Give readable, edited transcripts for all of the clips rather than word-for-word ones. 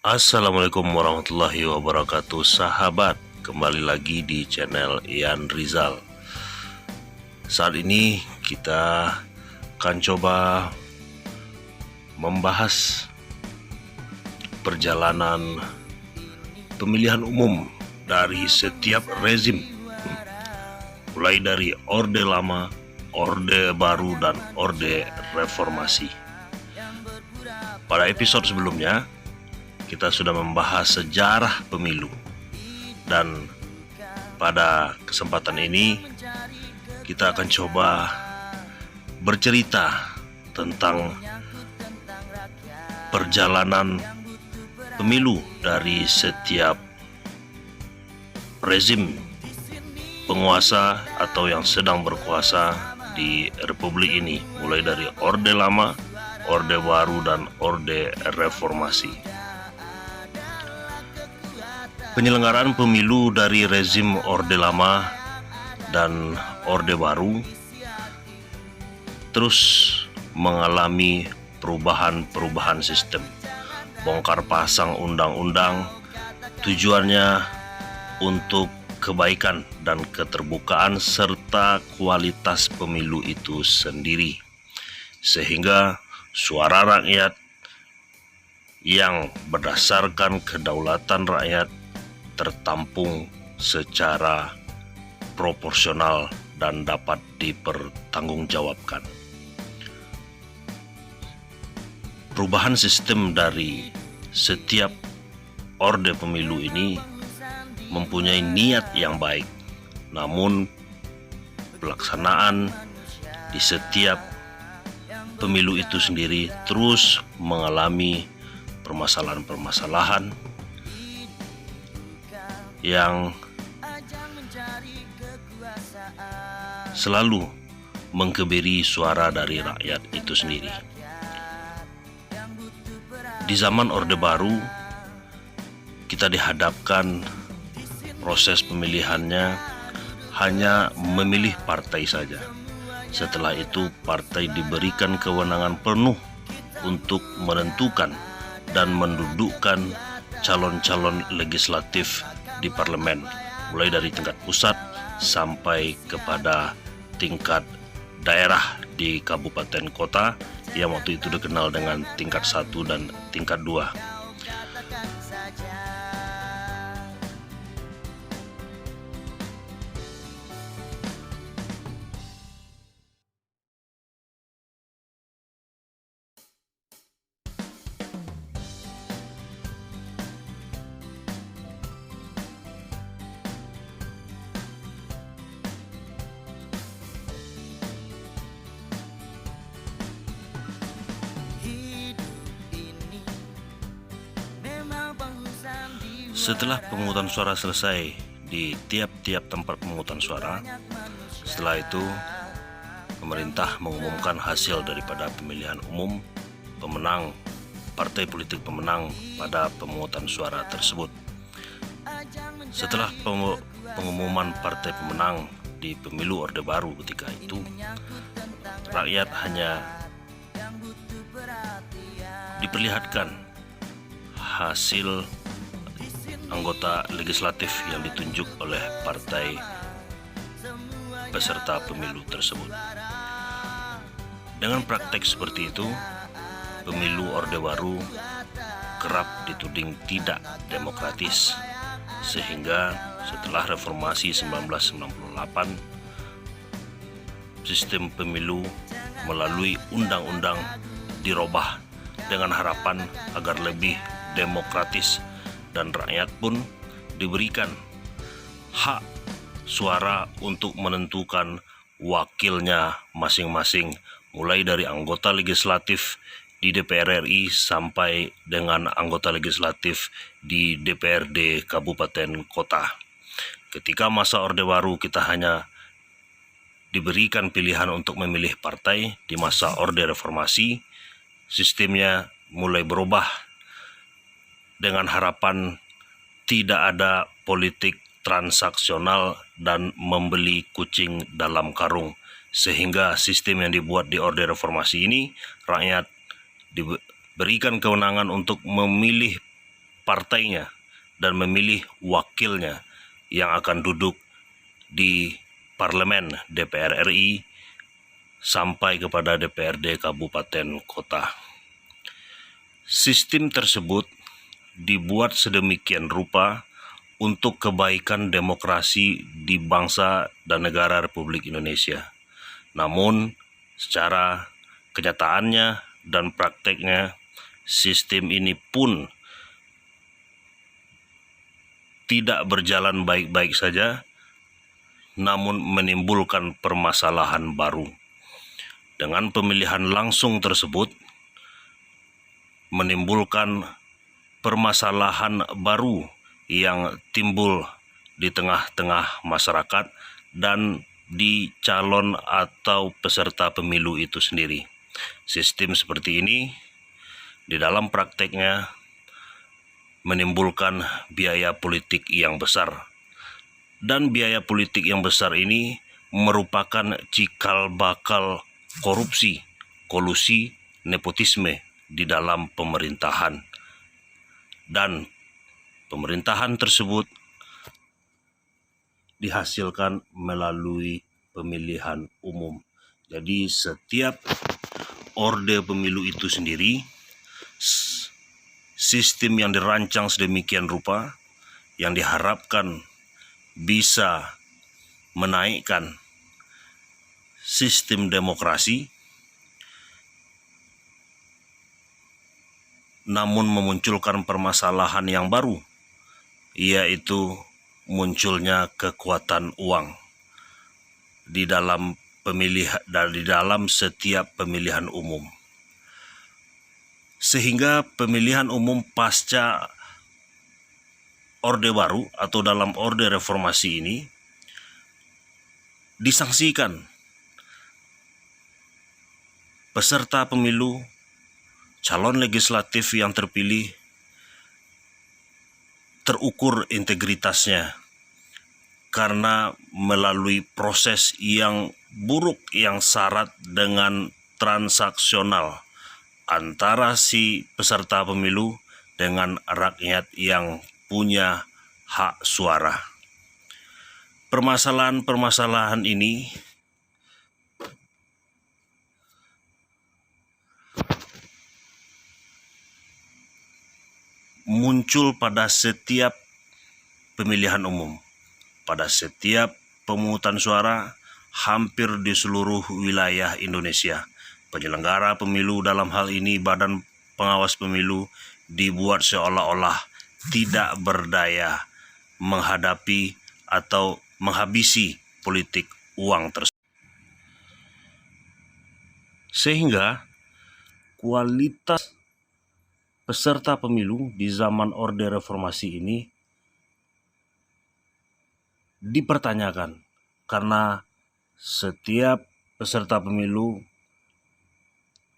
Assalamualaikum warahmatullahi wabarakatuh, sahabat. Kembali lagi di channel Ian Rizal. Saat ini kita akan coba membahas perjalanan pemilihan umum dari setiap rezim, mulai dari Orde Lama, Orde Baru, dan Orde Reformasi. Pada episode sebelumnya kita sudah membahas sejarah pemilu, dan pada kesempatan ini kita akan coba bercerita tentang perjalanan pemilu dari setiap rezim penguasa atau yang sedang berkuasa di Republik ini, mulai dari Orde Lama, Orde Baru, dan Orde Reformasi. Penyelenggaraan pemilu dari rezim Orde Lama dan Orde Baru terus mengalami perubahan sistem, bongkar pasang undang-undang, tujuannya untuk kebaikan dan keterbukaan serta kualitas pemilu itu sendiri, sehingga suara rakyat yang berdasarkan kedaulatan rakyat tertampung secara proporsional dan dapat dipertanggungjawabkan. Perubahan sistem dari setiap orde pemilu ini mempunyai niat yang baik, namun pelaksanaan di setiap pemilu itu sendiri terus mengalami permasalahan-permasalahan yang selalu mengkebiri suara dari rakyat itu sendiri. Di zaman Orde Baru, kita dihadapkan proses pemilihannya hanya memilih partai saja. Setelah itu, partai diberikan kewenangan penuh untuk menentukan dan mendudukkan calon-calon legislatif di parlemen, mulai dari tingkat pusat sampai kepada tingkat daerah di kabupaten kota yang waktu itu dikenal dengan tingkat 1 dan tingkat 2. Setelah pemungutan suara selesai di tiap-tiap tempat pemungutan suara, setelah itu pemerintah mengumumkan hasil daripada pemilihan umum pemenang, partai politik pemenang pada pemungutan suara tersebut. Setelah pengumuman partai pemenang di pemilu Orde Baru ketika itu, rakyat hanya diperlihatkan hasil anggota legislatif yang ditunjuk oleh partai peserta pemilu tersebut. Dengan praktek seperti itu, pemilu Orde Baru kerap dituding tidak demokratis, sehingga setelah reformasi 1998, sistem pemilu melalui undang-undang dirubah dengan harapan agar lebih demokratis dan rakyat pun diberikan hak suara untuk menentukan wakilnya masing-masing, mulai dari anggota legislatif di DPR RI sampai dengan anggota legislatif di DPRD kabupaten kota. Ketika masa Orde Baru kita hanya diberikan pilihan untuk memilih partai. Di masa Orde Reformasi, sistemnya mulai berubah dengan harapan tidak ada politik transaksional dan membeli kucing dalam karung, sehingga sistem yang dibuat di Orde Reformasi ini, rakyat diberikan kewenangan untuk memilih partainya dan memilih wakilnya yang akan duduk di Parlemen DPR RI sampai kepada DPRD Kabupaten Kota. Sistem tersebut dibuat sedemikian rupa untuk kebaikan demokrasi di bangsa dan negara Republik Indonesia. Namun, secara kenyataannya dan prakteknya, sistem ini pun tidak berjalan baik-baik saja, namun menimbulkan permasalahan baru. Dengan pemilihan langsung tersebut, menimbulkan permasalahan baru yang timbul di tengah-tengah masyarakat dan di calon atau peserta pemilu itu sendiri. Sistem seperti ini di dalam prakteknya menimbulkan biaya politik yang besar. Dan biaya politik yang besar ini merupakan cikal bakal korupsi, kolusi, nepotisme di dalam pemerintahan. Dan pemerintahan tersebut dihasilkan melalui pemilihan umum. Jadi setiap orde pemilu itu sendiri, sistem yang dirancang sedemikian rupa yang diharapkan bisa menaikkan sistem demokrasi, namun memunculkan permasalahan yang baru, yaitu munculnya kekuatan uang di dalam setiap pemilihan umum. Sehingga pemilihan umum pasca Orde Baru atau dalam Orde Reformasi ini disangsikan peserta pemilu, calon legislatif yang terpilih terukur integritasnya karena melalui proses yang buruk yang syarat dengan transaksional antara si peserta pemilu dengan rakyat yang punya hak suara. Permasalahan-permasalahan ini muncul pada setiap pemilihan umum, pada setiap pemungutan suara hampir di seluruh wilayah Indonesia. Penyelenggara pemilu, dalam hal ini Badan Pengawas Pemilu, dibuat seolah-olah tidak berdaya menghadapi atau menghabisi politik uang tersebut. Sehingga kualitas peserta pemilu di zaman Orde Reformasi ini dipertanyakan karena setiap peserta pemilu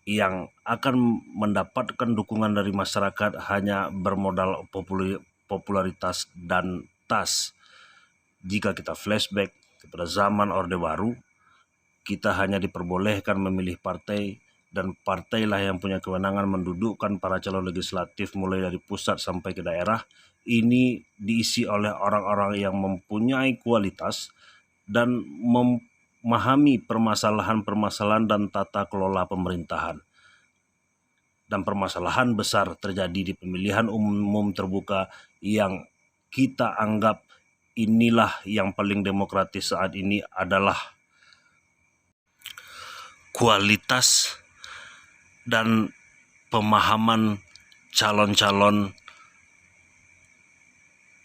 yang akan mendapatkan dukungan dari masyarakat hanya bermodal popularitas dan tas. Jika kita flashback kepada zaman Orde Baru, kita hanya diperbolehkan memilih partai, dan partailah yang punya kewenangan mendudukkan para calon legislatif mulai dari pusat sampai ke daerah. Ini diisi oleh orang-orang yang mempunyai kualitas dan memahami permasalahan-permasalahan dan tata kelola pemerintahan. Dan permasalahan besar terjadi di pemilihan umum terbuka yang kita anggap inilah yang paling demokratis saat ini adalah kualitas dan pemahaman calon-calon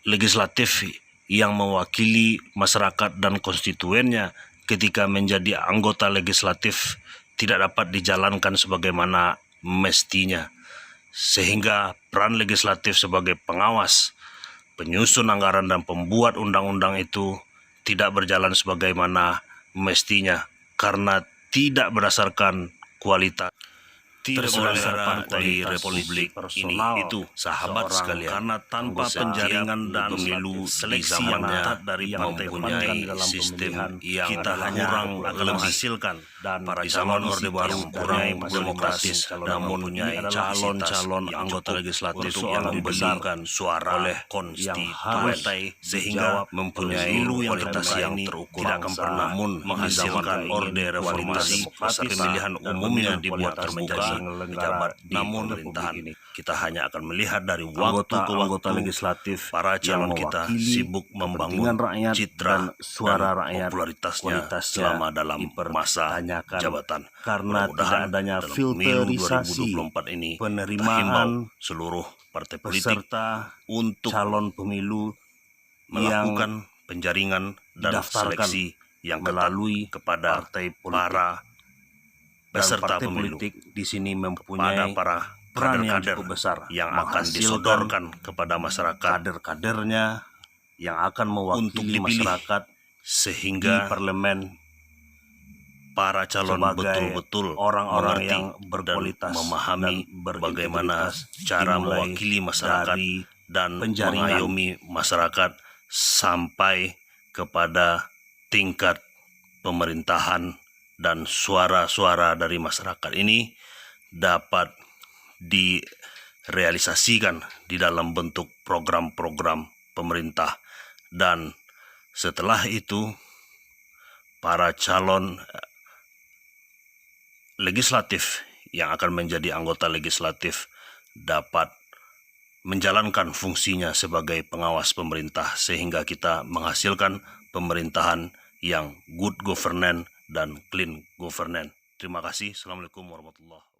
legislatif yang mewakili masyarakat dan konstituennya ketika menjadi anggota legislatif tidak dapat dijalankan sebagaimana mestinya, sehingga peran legislatif sebagai pengawas, penyusun anggaran dan pembuat undang-undang itu tidak berjalan sebagaimana mestinya karena tidak berdasarkan kualitas. terselenggara di Republik ini itu sahabat sekalian, karena tanpa penjaringan dan pemilu seleksi yang ketat dari mempunyai sistem yang kita kurang menghasilkan para calon Orde Baru kurang demokratis dan mempunyai calon-calon anggota legislatif yang diberikan suara oleh konstituen sehingga mempunyai kualitas yang terukur, tidak akan pernah menghasilkan orde reformasi. Pemilihan umumnya dibuat terbuka pejabat di pemerintahan. Kita hanya akan melihat dari waktu ke waktu legislatif para calon kita sibuk membangun rakyat citra suara rakyat popularitasnya selama dalam masa jabatan. Karena tidak adanya filterisasi 2024 ini, penerimaan seluruh partai politik untuk calon pemilu melakukan penjaringan dan seleksi yang melalui kepada para peserta pemilu di sini mempunyai para peran yang cukup besar yang akan disodorkan kepada masyarakat, kader-kadernya yang akan mewakili masyarakat sehingga di parlemen para calon betul-betul orang-orang yang berkualitas memahami bagaimana cara mewakili masyarakat dan mengayomi masyarakat sampai kepada tingkat pemerintahan, dan suara-suara dari masyarakat ini dapat direalisasikan di dalam bentuk program-program pemerintah. Dan setelah itu para calon legislatif yang akan menjadi anggota legislatif dapat menjalankan fungsinya sebagai pengawas pemerintah sehingga kita menghasilkan pemerintahan yang good governance dan clean governance. Terima kasih. Assalamualaikum warahmatullahi wabarakatuh.